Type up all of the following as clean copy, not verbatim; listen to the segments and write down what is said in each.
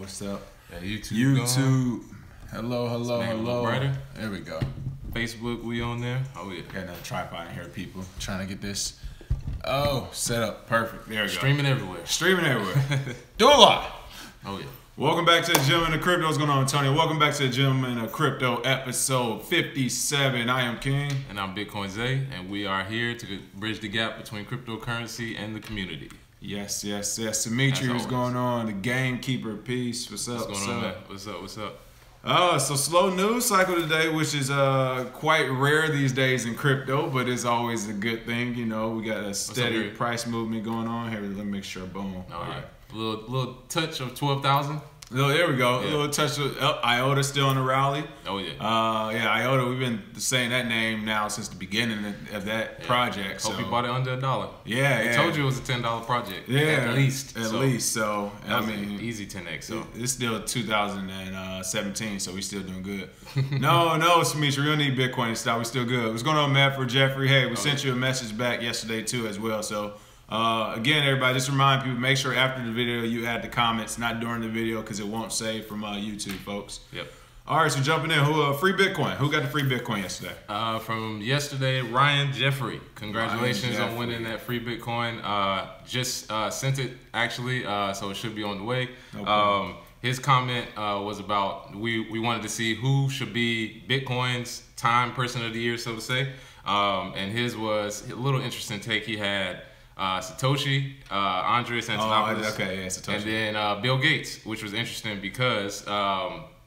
what's up? Yeah, YouTube. Hello. Brighter. There we go. Facebook, we on there. Oh yeah. Got another tripod in here, people. Trying to get this. Oh, set up. Perfect. There we go. Streaming everywhere. Do a lot. Oh yeah. Welcome back to the Gentleman of Crypto. What's going on, Antonio? Welcome back to the Gentleman of Crypto, episode 57. I am King. And I'm Bitcoin Zay, and we are here to bridge the gap between cryptocurrency and the community. Yes. Dimitri, what's going on? The Gamekeeper, peace. What's up? What's going on, man? What's up? So slow news cycle today, which is quite rare these days in crypto, but it's always a good thing. You know, we got a steady price movement going on here. Let me make sure. Boom. Oh, all right. Little touch of 12,000. There we go. Yeah. A little touch of IOTA still in the rally. Oh yeah. IOTA. We've been saying that name now since the beginning of that project. Hope you bought it under $1. Yeah. I told you it was a $10 project. Yeah, at least. So I mean, easy 10x. So it's still 2017, so we still doing good. no, Dimitri, we don't need Bitcoin to stop. We still good. What's going on, Matt? For Jeffrey, hey, we sent you a message back yesterday too as well. So. Again, everybody, just remind people, make sure after the video you add the comments, not during the video, because it won't save from YouTube, folks. Yep. All right, so jumping in, free Bitcoin. Who got the free Bitcoin yesterday? From yesterday, Ryan Jeffrey. Congratulations on winning that free Bitcoin. Just sent it, actually, so it should be on the way. Okay. His comment was about we wanted to see who should be Bitcoin's time person of the year, so to say. And his was a little interesting take. He had Satoshi, Andreas Antonopoulos, Satoshi. and then Bill Gates, which was interesting because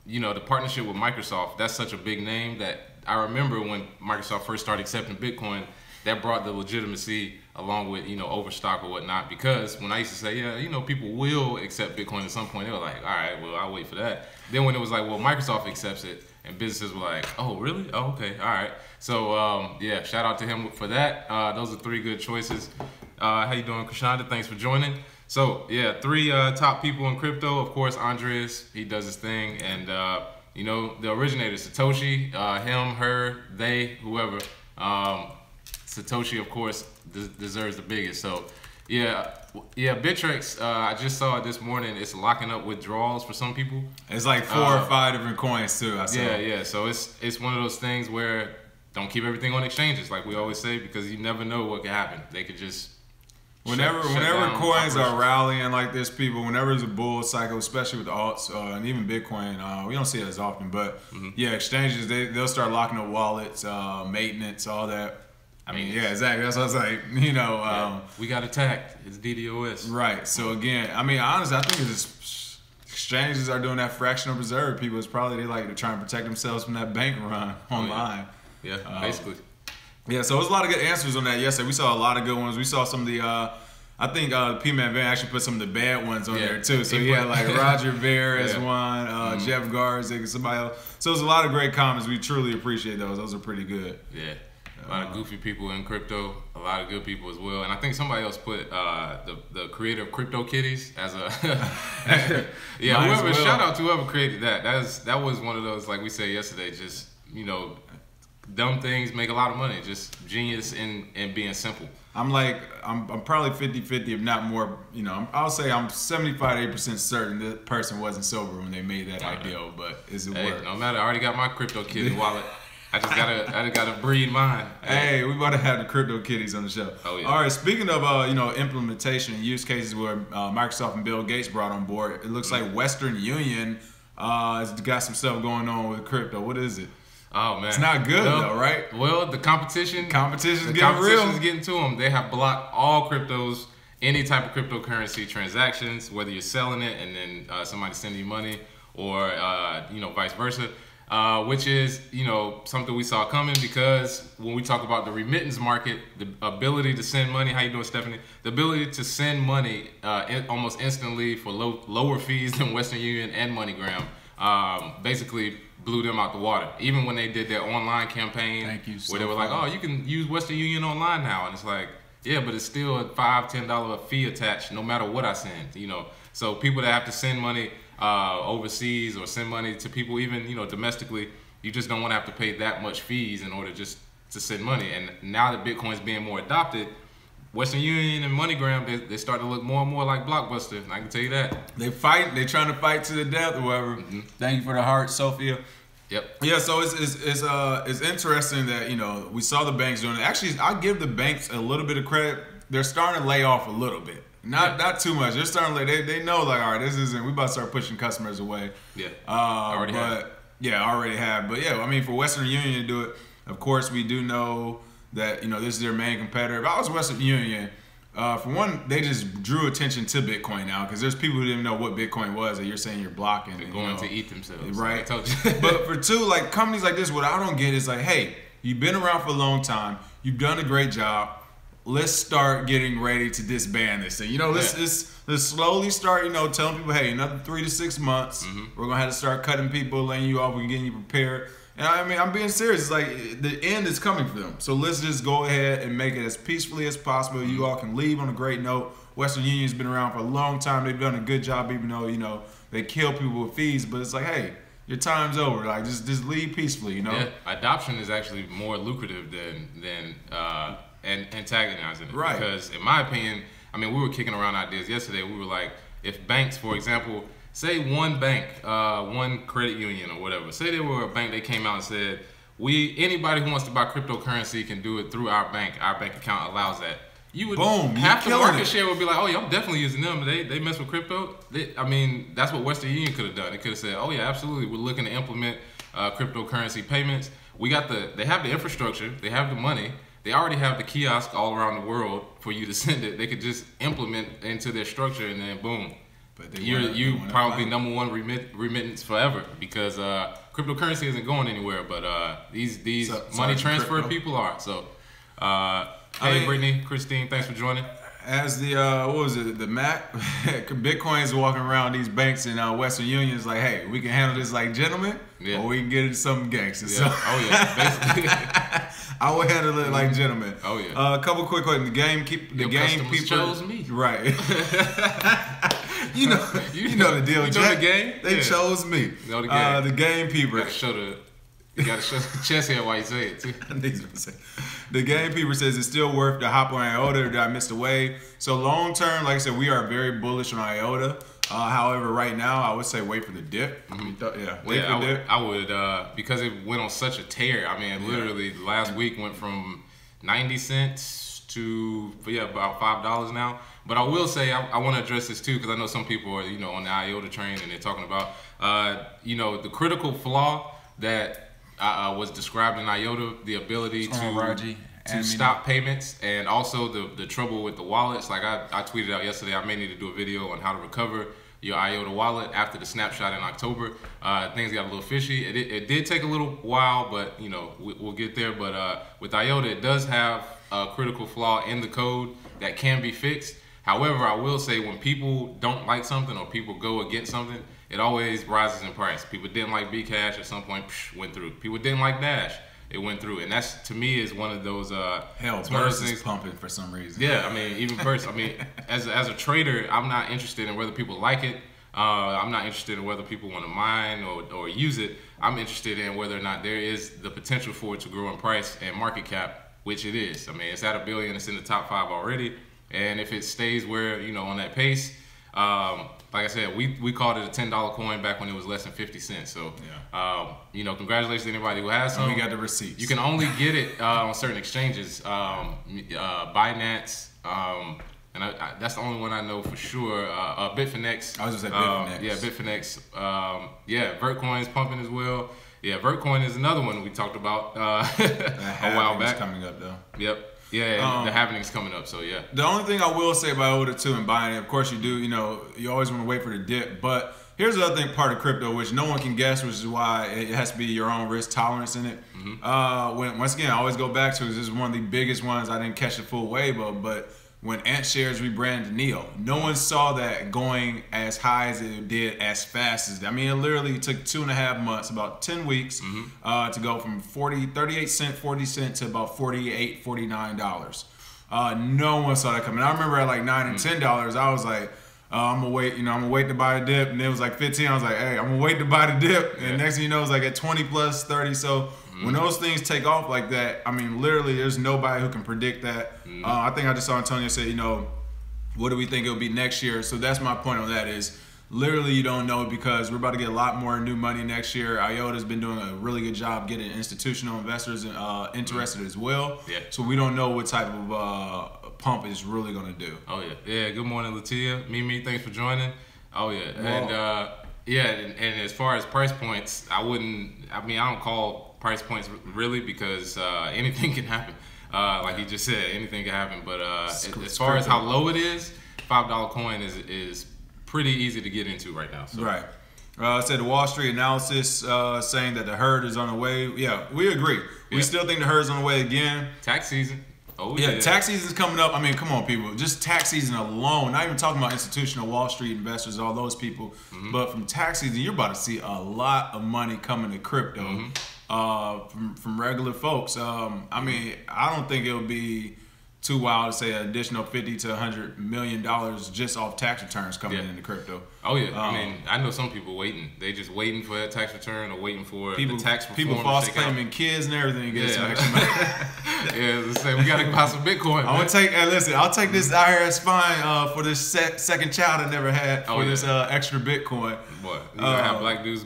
you know, the partnership with Microsoft, that's such a big name that I remember when Microsoft first started accepting Bitcoin, that brought the legitimacy along with, you know, overstock or whatnot. Because when I used to say, yeah, you know, people will accept Bitcoin at some point, they were like, all right, well, I'll wait for that. Then when it was like, well, Microsoft accepts it, and businesses were like, oh, really? Oh, okay, all right. So yeah, shout out to him for that. Those are three good choices. How you doing, Krishanda? Thanks for joining. So yeah, three top people in crypto. Of course, Andreas, he does his thing, and you know, the originator, Satoshi, him, her, they, whoever. Satoshi, of course, deserves the biggest. So yeah, Bittrex. I just saw it this morning. It's locking up withdrawals for some people. It's like 4 or 5 different coins too. I saw. Yeah. So it's one of those things where don't keep everything on exchanges, like we always say, because you never know what could happen. They could just Whenever coins are rallying like this, people, whenever there's a bull cycle, especially with the alts and even Bitcoin, we don't see it as often, but yeah, exchanges, they'll start locking up wallets, maintenance, all that. I mean, yeah, exactly. That's what I was like, you know. We got attacked. It's DDoS. Right. So again, I mean, honestly, I think it's just exchanges are doing that fractional reserve. People, it's probably they like to try and protect themselves from that bank run online. Yeah, basically. Yeah, so it was a lot of good answers on that yesterday. We saw a lot of good ones. We saw some of the, I think P-Man Van actually put some of the bad ones on there too. So he had like Roger Ver as one, Jeff Garzik, somebody else. So it was a lot of great comments. We truly appreciate those. Those are pretty good. Yeah, a lot of goofy people in crypto, a lot of good people as well. And I think somebody else put the creator of Crypto Kitties as a whoever. Shout out to whoever created that. That was one of those, like we said yesterday, just, you know, dumb things make a lot of money. Just genius in being simple. I'm probably 50-50, if not more. You know, I'll say I'm 75-80% certain that person wasn't sober when they made that ideal. But is it work? No matter. I already got my Crypto Kitty wallet. I just gotta breed mine. Hey, we about to have the Crypto Kitties on the show. Oh yeah. All right. Speaking of you know, implementation and use cases where Microsoft and Bill Gates brought on board, it looks like Western Union has got some stuff going on with crypto. What is it? Oh man, it's not good though, right? Well, the competition's getting to them. They have blocked all cryptos, any type of cryptocurrency transactions, whether you're selling it and then somebody sending you money, or you know, vice versa. Which is, you know, something we saw coming, because when we talk about the remittance market, the ability to send money, how you doing, Stephanie? The ability to send money almost instantly for lower fees than Western Union and MoneyGram, basically blew them out the water. Even when they did their online campaign, where they were like, oh, you can use Western Union online now, and it's like, yeah, but it's still a $5-10 fee attached no matter what I send, you know. So people that have to send money overseas or send money to people even, you know, domestically, you just don't want to have to pay that much fees in order just to send money. And now that Bitcoin is being more adopted, Western Union and MoneyGram, they start to look more and more like Blockbuster. I can tell you that. They fight. They trying to fight to the death or whatever. Mm-hmm. Thank you for the heart, Sophia. Yep. Yeah. So it's interesting that we saw the banks doing it. Actually, I give the banks a little bit of credit. They're starting to lay off a little bit. Not too much. They're starting to they know like, all right, this isn't. We about to start pushing customers away. Yeah. Already have. But yeah, I mean, for Western Union to do it, of course, we do know that this is their main competitor. If I was Western Union, for one, they just drew attention to Bitcoin now because there's people who didn't know what Bitcoin was that you're saying you're blocking. They're going to eat themselves. Right. I told you. But for two, like companies like this, what I don't get is like, hey, you've been around for a long time. You've done a great job. Let's start getting ready to disband this thing. Let's slowly start, telling people, hey, another 3 to 6 months, we're gonna have to start cutting people, laying you off, we're getting you prepared. And I mean, I'm being serious. It's like the end is coming for them. So let's just go ahead and make it as peacefully as possible. You all can leave on a great note. Western Union's been around for a long time. They've done a good job, even though they kill people with fees. But it's like, hey, your time's over. Like just leave peacefully. Yeah, adoption is actually more lucrative than antagonizing it. Right. Because in my opinion, I mean, we were kicking around ideas yesterday. We were like, if banks, for example, say one bank, one credit union or whatever, say they were a bank, they came out and said, anybody who wants to buy cryptocurrency can do it through our bank account allows that. You would half the market share would be like, oh yeah, I'm definitely using them. They mess with crypto. I mean, that's what Western Union could have done. They could have said, oh yeah, absolutely, we're looking to implement cryptocurrency payments. They have the infrastructure, they have the money. They already have the kiosk all around the world for you to send it. They could just implement into their structure, and then boom, but you probably #1 remittance forever because cryptocurrency isn't going anywhere. But these money transfer people are. So, hey, Brittany, Christine, thanks for joining. As the the Mac Bitcoin is walking around these banks in Western Union is like, hey, we can handle this like gentlemen, or we can get into something gangster. Yeah. So, oh yeah, basically. I will handle it like gentlemen. Oh yeah. A couple quick questions. The game people chose me. Right. you know the deal. You know the game. They chose me. You know the game. The game people. You gotta show the chest hair while you say it too. The game people says it's still worth to hop on IOTA or did I miss the wave? So long term, like I said, we are very bullish on IOTA. However, right now, I would say wait for the dip. Wait for the dip. I would because it went on such a tear. I mean, literally last week went from 90 cents to about $5 now. But I will say I want to address this too because I know some people are on the IOTA train and they're talking about the critical flaw that was described in IOTA, the ability to stop payments, and also the trouble with the wallets. Like I tweeted out yesterday, I may need to do a video on how to recover your IOTA wallet after the snapshot in October. Things got a little fishy. It did take a little while, but we'll get there. But with IOTA, it does have a critical flaw in the code that can be fixed. However, I will say when people don't like something or people go against something, it always rises in price. People didn't like Bcash at some point, went through. People didn't like Dash, it went through. And that's, to me, is one of those Purse is pumping for some reason. Yeah, I mean, even Purse. I mean, as a trader, I'm not interested in whether people like it. I'm not interested in whether people want to mine or use it. I'm interested in whether or not there is the potential for it to grow in price and market cap, which it is. I mean, it's at $1 billion. It's in the top 5 already. And if it stays where, on that pace, like I said, we called it a $10 coin back when it was less than 50 cents. So, congratulations to anybody who has some. We got the receipts. You can only get it on certain exchanges, Binance, and that's the only one I know for sure. Bitfinex. I was just saying Bitfinex. Yeah, Bitfinex. Vertcoin's pumping as well. Yeah, Vertcoin is another one we talked about a while back. Coming up though. Yep. Yeah, the happening's coming up, so yeah. The only thing I will say about IOTA too and buying it, of course you do, you always want to wait for the dip. But here's the other thing, part of crypto, which no one can guess, which is why it has to be your own risk tolerance in it. Once again, I always go back to this is one of the biggest ones I didn't catch the full wave of, but when AntShares rebranded Neo, no one saw that going as high as it did as fast as that. I mean, it literally took 2.5 months, about 10 weeks, to go from 38 cent, 40 cent to about $48, $49. No one saw that coming. I remember at like $9 and $10, I was like, I'm gonna wait, I'm gonna wait to buy the dip, and it was like 15. I was like, hey, I'm gonna wait to buy the dip, and next thing you know, it was like at 20 plus 30. So When those things take off like that, I mean, literally, there's nobody who can predict that. I think I just saw Antonio say, you know, what do we think it'll be next year? So that's my point on that is literally you don't know because we're about to get a lot more new money next year. IOTA's been doing a really good job getting institutional investors interested as well. Yeah. So we don't know what type of pump it's really going to do. Oh, yeah. Yeah, good morning, Latia. Mimi, thanks for joining. Oh, yeah. And, and as far as price points, I don't call price points really because anything can happen. Like you just said, anything can happen. But as far as how low it is, $5 coin is pretty easy to get into right now. So. Right. I said the Wall Street analysis saying that the herd is on the way. Yeah, we agree. We still think the herd is on the way again. Tax season. Oh, yeah, tax season's coming up. I mean, come on, people. Just tax season alone, not even talking about institutional Wall Street investors, all those people. But from tax season, you're about to see a lot of money coming to crypto from regular folks. I mean, I don't think it'll be too wild to say an additional $50 to $100 million just off tax returns coming into crypto. Oh yeah, I mean, I know some people waiting. They just waiting for that tax return or waiting for the tax reform. People false claiming kids and everything to get some extra money. Yeah, let's say we gotta buy some Bitcoin. I'm gonna take. Hey, listen, I'll take this IRS fine for this second child I never had for this extra Bitcoin. What? You gonna have black dudes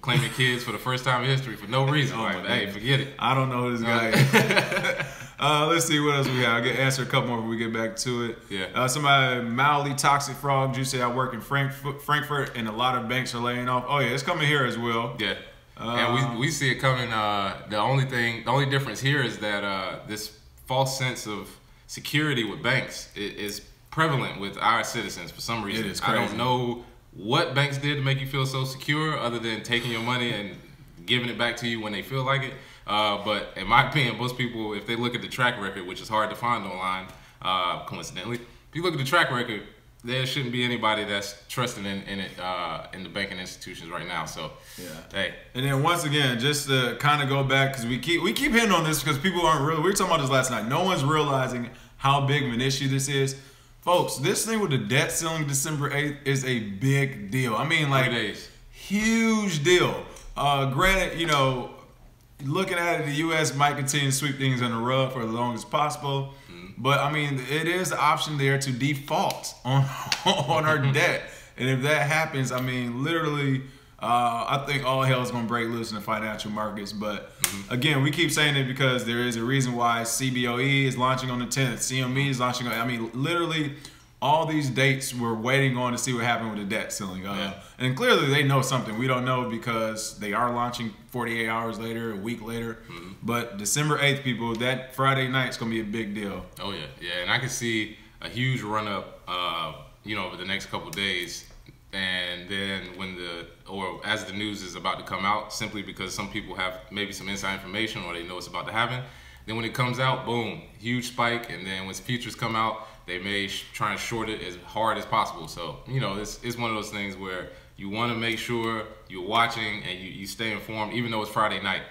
claiming kids for the first time in history for no reason? Hey, forget it. I don't know who this guy is. Let's see what else we got. I'll answer a couple more before we get back to it. Yeah. Somebody, mildly toxic frog, you say I work in Frankfurt and a lot of banks are laying off. Oh yeah, it's coming here as well. Yeah. And we see it coming. The only difference here is that this false sense of security with banks is prevalent with our citizens for some reason. It is crazy. I don't know what banks did to make you feel so secure other than taking your money and giving it back to you when they feel like it. But in my opinion, most people, if they look at the track record, which is hard to find online, coincidentally, if you look at the track record, there shouldn't be anybody that's trusting in the banking institutions right now. So, hey. And then once again, just to kind of go back, because we keep hitting on this because people aren't really, we were talking about this last night. No one's realizing how big of an issue this is. Folks, this thing with the debt ceiling December 8th is a big deal. I mean, like, 3 days. Huge deal. Granted, you know, looking at it, the U.S. might continue to sweep things under the rug for as long as possible. But, I mean, it is an option there to default on our debt. And if that happens, I mean, literally, I think all hell is going to break loose in the financial markets. But, again, we keep saying it because there is a reason why CBOE is launching on the 10th. CME is launching on, I mean, literally, all these dates we're waiting on to see what happened with the debt ceiling. And clearly they know something. We don't know because they are launching 48 hours later, a week later. But December 8th, people, that Friday night is going to be a big deal. Oh, yeah. Yeah, and I can see a huge run-up, over the next couple of days. And then as the news is about to come out, simply because some people have maybe some inside information or they know it's about to happen. Then when it comes out, boom, huge spike. And then when futures come out, they may try and short it as hard as possible. So, it's one of those things where you want to make sure you're watching and you stay informed, even though it's Friday night.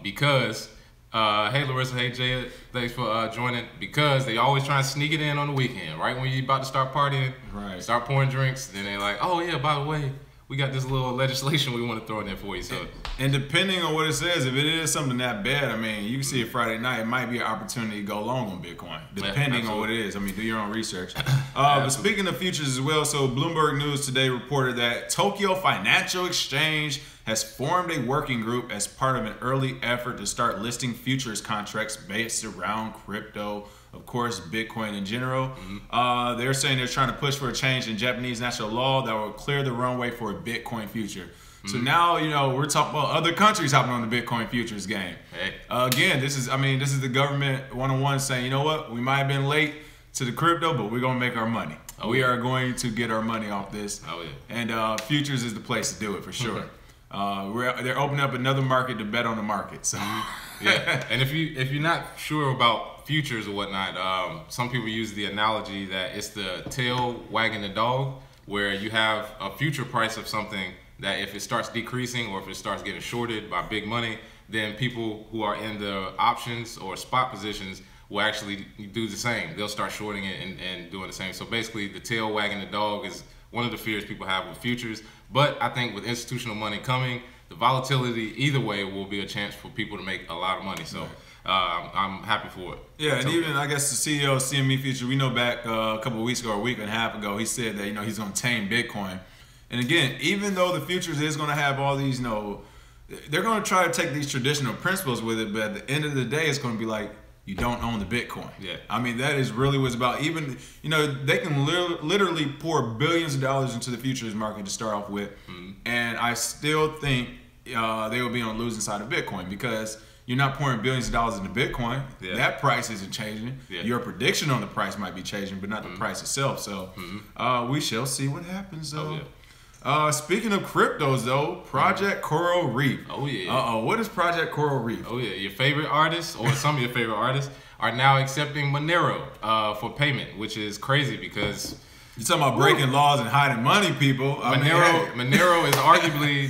Because, hey, Larissa, hey, Jay, thanks for joining. Because they always try and sneak it in on the weekend, right? When you're about to start partying, start pouring drinks, then they're like, oh, yeah, by the way, we got this little legislation we want to throw in there for you. So, and depending on what it says, if it is something that bad, I mean, you can see it Friday night. It might be an opportunity to go long on Bitcoin, depending on what it is. I mean, do your own research. But speaking of futures as well, so Bloomberg News today reported that Tokyo Financial Exchange has formed a working group as part of an early effort to start listing futures contracts based around crypto. Of course, Bitcoin in general. They're saying they're trying to push for a change in Japanese national law that will clear the runway for a Bitcoin future. So now, we're talking about other countries hopping on the Bitcoin futures game. Hey. Again, this is the government one-on-one saying, you know what, we might have been late to the crypto, but we're going to make our money. We are going to get our money off this. And futures is the place to do it for sure. They're opening up another market to bet on the market. So yeah, and if you're not sure about futures or whatnot, some people use the analogy that it's the tail wagging the dog, where you have a future price of something that if it starts decreasing or if it starts getting shorted by big money, then people who are in the options or spot positions will actually do the same. They'll start shorting it and doing the same. So basically, the tail wagging the dog is one of the fears people have with futures. But I think with institutional money coming, the volatility either way will be a chance for people to make a lot of money. So I'm happy for it. Yeah, and even I guess the CEO of CME Future, we know back a couple of weeks ago, or a week and a half ago, he said that he's going to tame Bitcoin. And again, even though the futures is going to have all these, they're going to try to take these traditional principles with it, but at the end of the day, it's going to be like, you don't own the Bitcoin. Yeah. I mean, that is really what it's about. Even, they can literally pour billions of dollars into the futures market to start off with. Mm-hmm. And I still think they will be on the losing side of Bitcoin because you're not pouring billions of dollars into Bitcoin. Yeah. That price isn't changing. Yeah. Your prediction on the price might be changing, but not the price itself. So we shall see what happens, though. Oh, yeah. Speaking of cryptos, though, Project Coral Reef. Oh, yeah. What is Project Coral Reef? Oh, yeah. Your favorite artists, or some of your favorite artists, are now accepting Monero for payment, which is crazy because... You're talking about breaking laws and hiding money, people. Monero is arguably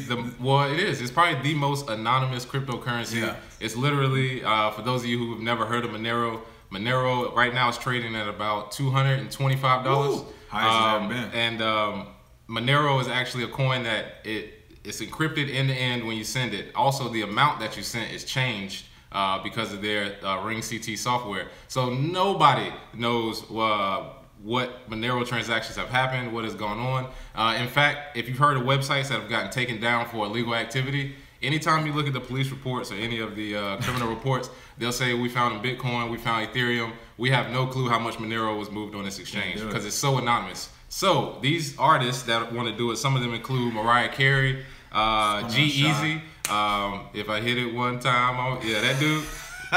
it's probably the most anonymous cryptocurrency. Yeah. It's literally, for those of you who have never heard of Monero right now is trading at about $225. Highest it's ever been. And Monero is actually a coin that it's encrypted end to end when you send it. Also, the amount that you sent is changed because of their Ring CT software. So nobody knows what Monero transactions have happened, what has gone on. In fact, if you've heard of websites that have gotten taken down for illegal activity, anytime you look at the police reports or any of the criminal reports, they'll say we found Bitcoin, we found Ethereum. We have no clue how much Monero was moved on this exchange because it's so anonymous. So these artists that want to do it, some of them include Mariah Carey, G-Eazy. If I hit it one time, that dude.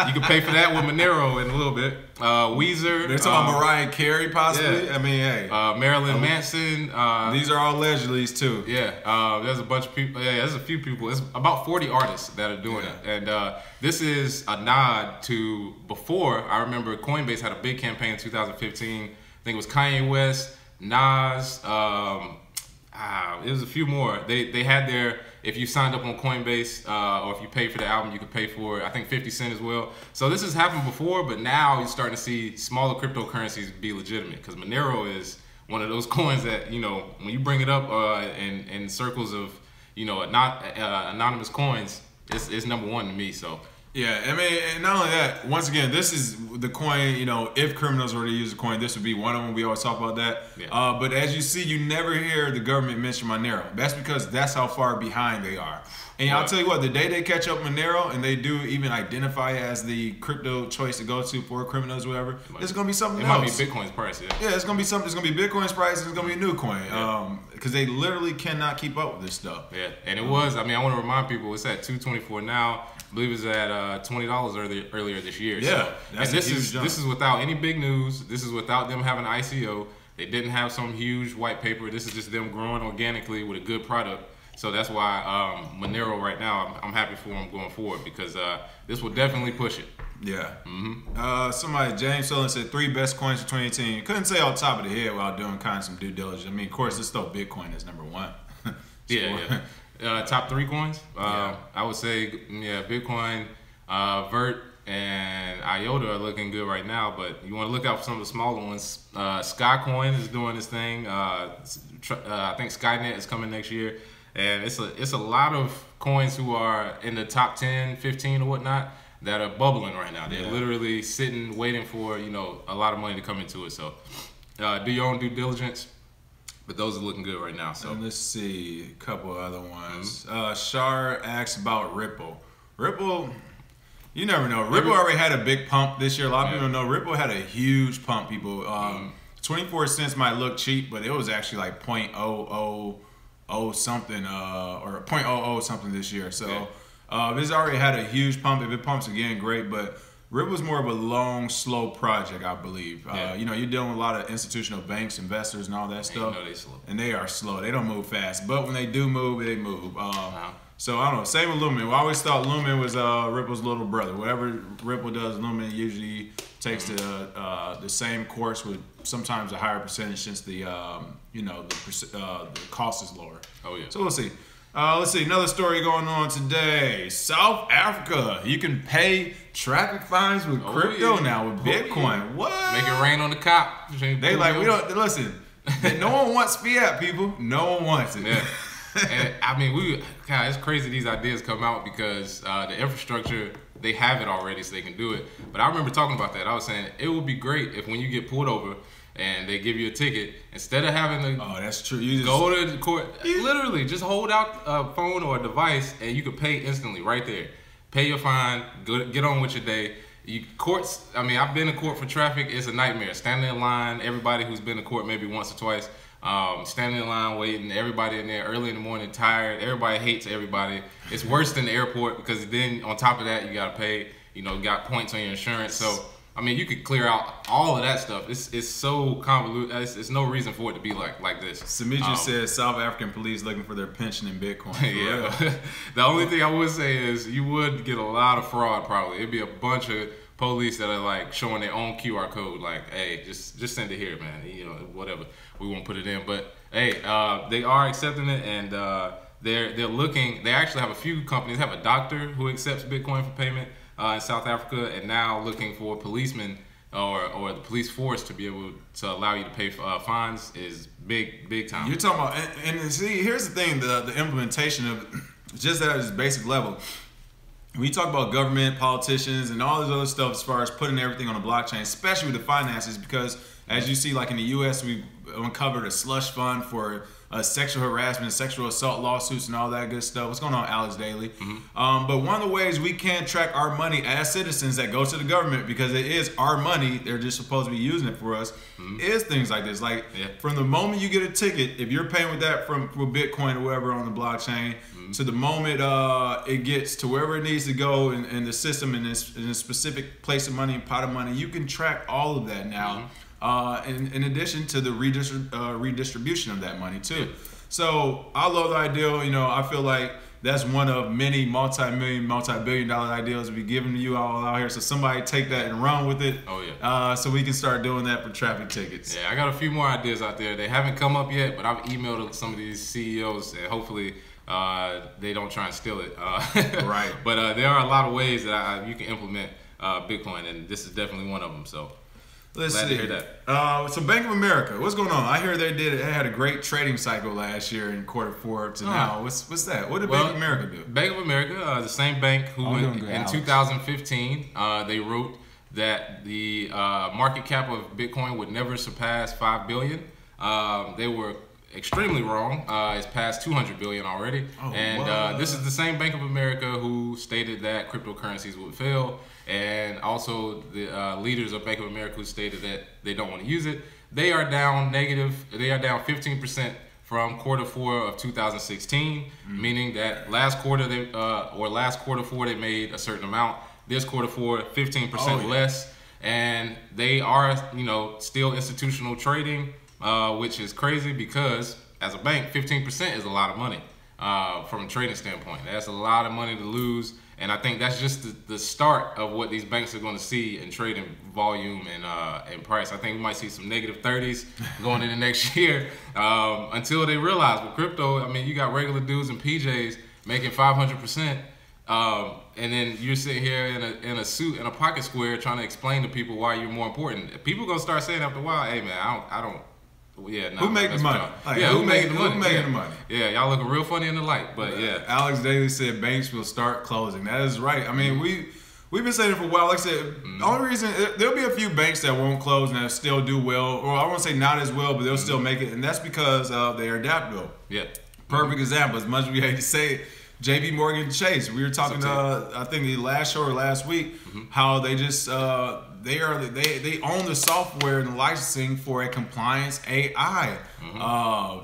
You can pay for that with Monero in a little bit. Weezer. They're talking about Mariah Carey, possibly. Yeah. I mean, hey. Marilyn Manson. These are all allegedlys too. Yeah. There's a bunch of people. Yeah, there's a few people. It's about 40 artists that are doing it. And this is a nod to before. I remember Coinbase had a big campaign in 2015. I think it was Kanye West, Nas. It was a few more. They had their, if you signed up on Coinbase or if you paid for the album, you could pay for, I think, 50 Cent as well. So this has happened before, but now you're starting to see smaller cryptocurrencies be legitimate because Monero is one of those coins that, when you bring it up in circles of, anonymous coins, it's number one to me. So. Yeah, I mean, and not only that, once again, this is the coin, if criminals were to use the coin, this would be one of them. We always talk about that. Yeah. But as you see, you never hear the government mention Monero. That's because that's how far behind they are. And I'll tell you what, the day they catch up Monero and they do even identify as the crypto choice to go to for criminals or whatever, it's going to be something else. It might be Bitcoin's price, Yeah, it's going to be something. It's going to be Bitcoin's price and it's going to be a new coin. Because they literally cannot keep up with this stuff. Yeah, and it was, I want to remind people, it's at $224 now. I believe it's at $20 earlier this year. Yeah, so, and this is without any big news. This is without them having an ICO. They didn't have some huge white paper. This is just them growing organically with a good product. So that's why Monero right now, I'm happy for them going forward because this will definitely push it. Yeah. Mm-hmm. James Sullivan said 3 best coins for 2018. Couldn't say off the top of the head while doing kind of some due diligence. Of course, it's still Bitcoin is number one. Top 3 coins? I would say, Bitcoin, Vert, and IOTA are looking good right now, but you want to look out for some of the smaller ones. Skycoin is doing this thing. I think Skynet is coming next year. And it's a lot of coins who are in the top 10, 15 or whatnot that are bubbling right now. They're literally sitting, waiting for, a lot of money to come into it. So do your own due diligence. But those are looking good right now. So and let's see a couple other ones. Shar asks about Ripple. Ripple, you never know. Ripple already had a big pump this year. A lot of people don't know. Ripple had a huge pump, people. 24 cents might look cheap, but it was actually like 0.00 something or 0.00 something this year. So it's already had a huge pump. If it pumps again, great. But Ripple's more of a long, slow project, I believe. You're dealing with a lot of institutional banks, investors, and all that stuff. They're slow. And they are slow. They don't move fast. But when they do move, they move. So I don't know. Same with Lumen. We always thought Lumen was Ripple's little brother. Whatever Ripple does, Lumen usually takes the same course with sometimes a higher percentage since the cost is lower. Oh yeah. So we'll see. Let's see, another story going on today. South Africa, you can pay traffic fines with crypto now, with Bitcoin. Yeah. What? Make it rain on the cop. They like, we don't, listen, no one wants fiat, people. No one wants it. Yeah. And I mean, God, it's crazy these ideas come out because the infrastructure, they have it already, so they can do it. But I remember talking about that. I was saying it would be great if when you get pulled over and they give you a ticket, instead of having to that's true. You just go to the court, literally just hold out a phone or a device and you could pay instantly right there. Pay your fine, get on with your day. Courts, I mean, I've been to court for traffic. It's a nightmare. Standing in line, everybody who's been to court maybe once or twice, standing in line waiting, everybody in there early in the morning, tired. Everybody hates everybody. It's worse than the airport because then on top of that, you got to pay, you got points on your insurance. So, I mean, you could clear out all of that stuff. It's so convoluted. It's no reason for it to be like this. Samitra says South African police looking for their pension in Bitcoin. Yeah. The only thing I would say is you would get a lot of fraud probably. It'd be a bunch of police that are like showing their own QR code, like, hey, just send it here, man. Whatever. We won't put it in. But hey, they are accepting it, and they're looking. They actually have a few companies. Have a doctor who accepts Bitcoin for payment in South Africa, and now looking for policemen or the police force to be able to allow you to pay fines is big time. You're talking about, and see, here's the thing: the implementation of just at its basic level. When you talk about government, politicians, and all this other stuff as far as putting everything on a blockchain, especially with the finances, because as you see, like in the U.S., we've uncovered a slush fund for sexual harassment, sexual assault lawsuits, and all that good stuff. What's going on, Alex Daly? Mm-hmm. But one of the ways we can track our money as citizens that go to the government, because it is our money, they're just supposed to be using it for us, is things like this. Like from the moment you get a ticket, if you're paying with that from Bitcoin or whatever on the blockchain, to the moment it gets to wherever it needs to go in the system, in a specific place of money and pot of money, you can track all of that now. In addition to the redistribution of that money too. So I love the idea. I feel like that's one of many multi-billion dollar ideas to be given to you all out here. So somebody take that and run with it. Oh yeah. So we can start doing that for traffic tickets. Yeah, I got a few more ideas out there. They haven't come up yet, but I've emailed some of these CEOs, and hopefully they don't try and steal it. Right. But there are a lot of ways that you can implement Bitcoin, and this is definitely one of them. So. Let's Glad see. to hear that. So Bank of America, what's going on? I hear they had a great trading cycle last year in Q4 to now. What's that? What did Bank of America do? Bank of America, the same bank who in 2015 they wrote that the market cap of Bitcoin would never surpass $5 billion. They were extremely wrong. It's past $200 billion already. This is the same Bank of America who stated that cryptocurrencies would fail. And also the leaders of Bank of America who stated that they don't want to use it. They are down 15% from Q4 of 2016, meaning that last quarter Q4 they made a certain amount. This Q4 15% less, and they are still institutional trading, which is crazy because as a bank 15% is a lot of money from a trading standpoint. That's a lot of money to lose. And I think that's just the start of what these banks are going to see in trading volume and price. I think we might see some negative 30s going into next year until they realize with crypto, I mean, you got regular dudes in PJs making 500%, and then you're sitting here in a suit and a pocket square trying to explain to people why you're more important. People going to start saying after a while, hey, man, I don't. Yeah, who making the money? Who making the money? Who making the money? Yeah, y'all looking real funny in the light, but yeah. Alex Daly said banks will start closing. That is right. I mean, we've been saying it for a while. Like I said, the only reason there'll be a few banks that won't close and that still do well, or I won't say not as well, but they'll still make it, and that's because they're adaptable. Yeah. Perfect example. As much as we hate to say it, JP Morgan Chase. We were talking I think the last show or last week how they just they own the software and the licensing for a compliance AI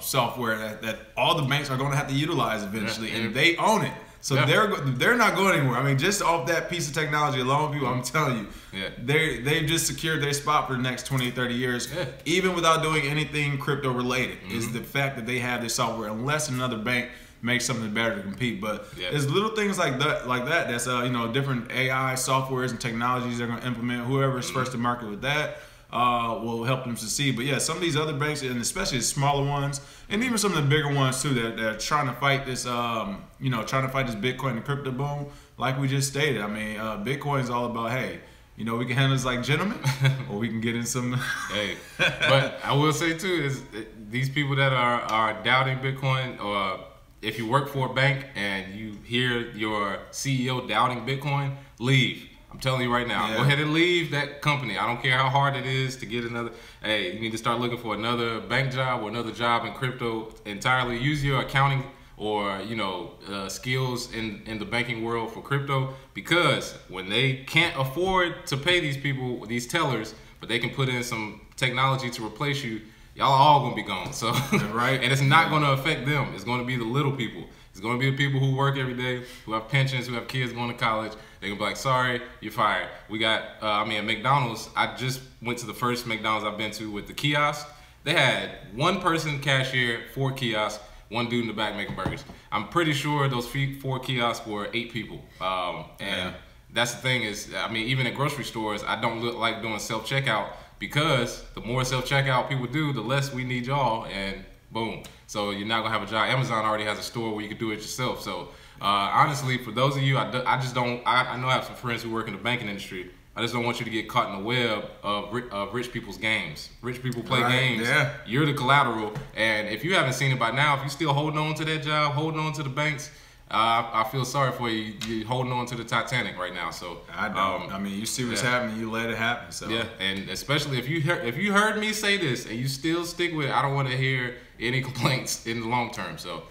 software that all the banks are going to have to utilize eventually, and they own it. So they're not going anywhere. I mean, just off that piece of technology alone, people, I'm telling you, they've just secured their spot for the next 20, 30 years, even without doing anything crypto related. Is the fact that they have this software, unless another bank make something better to compete. But there's little things like that that's different AI softwares and technologies they're going to implement. Whoever's first to market with that will help them succeed. But yeah, some of these other banks, and especially the smaller ones, and even some of the bigger ones too, that are trying to fight this trying to fight this Bitcoin and crypto boom, like we just stated. I mean, Bitcoin is all about, hey, we can handle this like gentlemen, or we can get in some. Hey, but I will say too is these people that are doubting Bitcoin or if you work for a bank and you hear your CEO doubting Bitcoin, leave. I'm telling you right now, go ahead and leave that company. I don't care how hard it is to get another. Hey, you need to start looking for another bank job or another job in crypto entirely. Use your accounting or skills in the banking world for crypto, because when they can't afford to pay these people, these tellers, but they can put in some technology to replace you, y'all are all gonna be gone. So right, and it's not gonna affect them. It's gonna be the little people. It's gonna be the people who work every day, who have pensions, who have kids going to college. They're gonna be like, sorry, you're fired. We got, at McDonald's, I just went to the first McDonald's I've been to with the kiosk. They had one person cashier, 4 kiosks, one dude in the back making burgers. I'm pretty sure those 4 kiosks were 8 people. That's the thing is, even at grocery stores, I don't like doing self-checkout, because the more self-checkout people do, the less we need y'all, and boom. So you're not gonna have a job. Amazon already has a store where you can do it yourself. So honestly, for those of you, I know I have some friends who work in the banking industry. I just don't want you to get caught in the web of rich people's games. Rich people play games. Yeah. You're the collateral. And if you haven't seen it by now, if you're still holding on to that job, holding on to the banks, I feel sorry for you. You're holding on to the Titanic right now. So I don't. You see what's happening. You let it happen. So yeah, and especially if you heard me say this and you still stick with it, I don't want to hear any complaints in the long term. So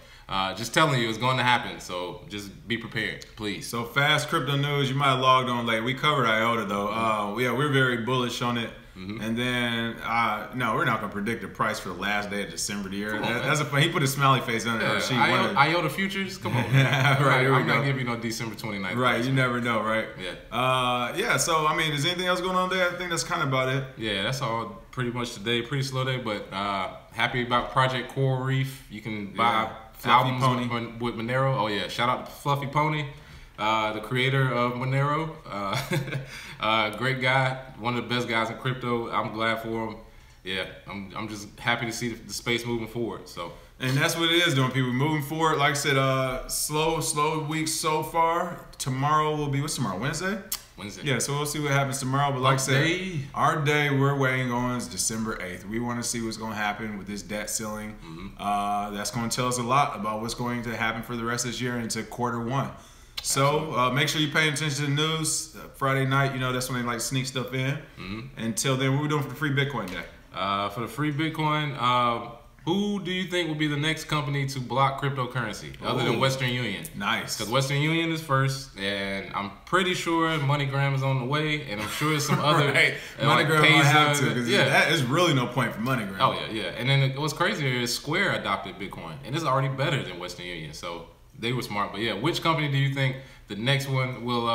just telling you, it's going to happen. So just be prepared, please. So fast crypto news. You might have logged on late. We covered IOTA though. We're very bullish on it. Mm-hmm. And then, no, we're not going to predict the price for the last day of December of the year. He put a smiley face on it. IOTA futures? Come on. Right, I'm not giving you no December 29th. Right, you never know, right? Yeah. So, is anything else going on there? I think that's kind of about it. Yeah, that's all pretty much today. Pretty slow day, but happy about Project Coral Reef. You can buy albums with Monero. Oh, yeah. Shout out to Fluffy Pony. The creator of Monero, great guy, one of the best guys in crypto. I'm glad for him. Yeah, I'm just happy to see the space moving forward. So, and that's what it is doing, people moving forward. Like I said, slow week so far. Tomorrow will be, what's tomorrow? Wednesday. Yeah, so we'll see what happens tomorrow. But like I said, our day we're waiting on is December 8th. We want to see what's going to happen with this debt ceiling. Mm-hmm. That's going to tell us a lot about what's going to happen for the rest of this year into Q1. So make sure you're paying attention to the news. Friday night, that's when they like sneak stuff in. Mm-hmm. Until then, what are we doing for the free Bitcoin day? For the free Bitcoin, who do you think will be the next company to block cryptocurrency other than Western Union? Nice. Because Western Union is first, and I'm pretty sure MoneyGram is on the way, and I'm sure some other MoneyGram might have to. That is really no point for MoneyGram. Oh yeah. And then what's crazier is Square adopted Bitcoin, and it's already better than Western Union. So they were smart. But yeah, which company do you think the next one will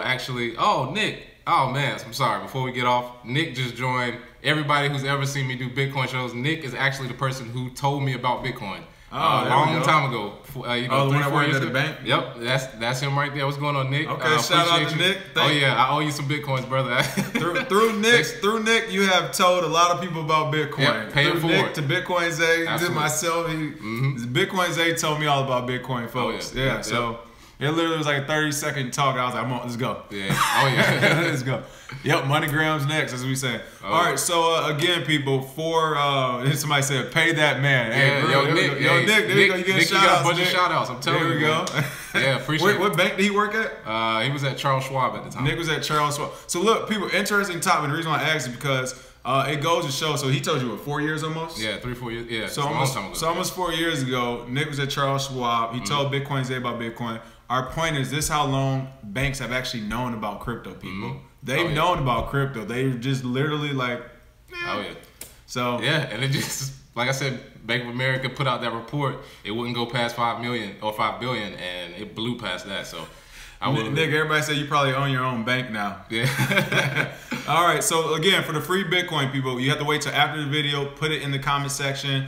actually? Oh, Nick. Oh man, I'm sorry. Before we get off, Nick just joined. Everybody who's ever seen me do Bitcoin shows, Nick is actually the person who told me about Bitcoin. A long time ago. The one that worked at the bank? Yep, that's him right there. What's going on, Nick? Okay, shout out to Nick. I owe you some Bitcoins, brother. through Nick, you have told a lot of people about Bitcoin. Yep, pay it forward. Nick to Bitcoin Zay, to myself. Bitcoin Zay told me all about Bitcoin, folks. So it literally was like a 30-second talk. I was like, let's go. Yeah. Let's go. Yep, MoneyGram's next, as we say. All right, so again, people, somebody said, pay that man. Nick, there you go. You get a bunch of shout outs. I'm telling you. There we go. Yeah, appreciate it. What bank did he work at? He was at Charles Schwab at the time. Nick was at Charles Schwab. So look, people, interesting topic. The reason why I asked is because it goes to show. So he told you, 4 years almost? Yeah, 3-4 years. Yeah, so almost 4 years ago, Nick was at Charles Schwab. He told Bitcoin Zay about Bitcoin. Our point is this: how long banks have actually known about crypto, people. They've known about crypto. They just literally like, So and it just, like I said, Bank of America put out that report. It wouldn't go past 5 million or 5 billion, and it blew past that. So, Nick, everybody said you probably own your own bank now. Yeah. All right. So again, for the free Bitcoin people, you have to wait till after the video. Put it in the comment section.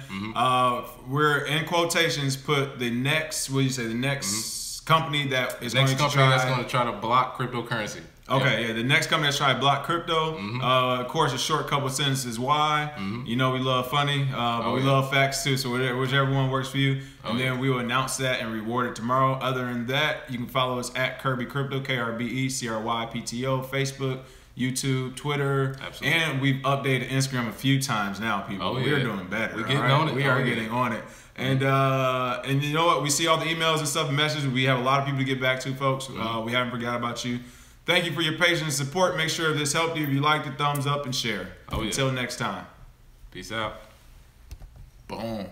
We're in quotations. Put the next. What do you say? The next company that is that's going to try to block cryptocurrency. Okay, the next company that's trying to block crypto. Of course, a short couple sentences why. We love funny, but we love facts too. So whichever one works for you, and then we will announce that and reward it tomorrow. Other than that, you can follow us at Kirby Crypto, KRBECRYPTO, Facebook, YouTube, Twitter, and we've updated Instagram a few times now, people. We are doing better. We're getting on it. We are getting on it. And you know what? We see all the emails and stuff and messages. We have a lot of people to get back to, folks. We haven't forgot about you. Thank you for your patience and support. Make sure if this helped you, if you liked it, thumbs up and share. Until next time. Peace out. Boom.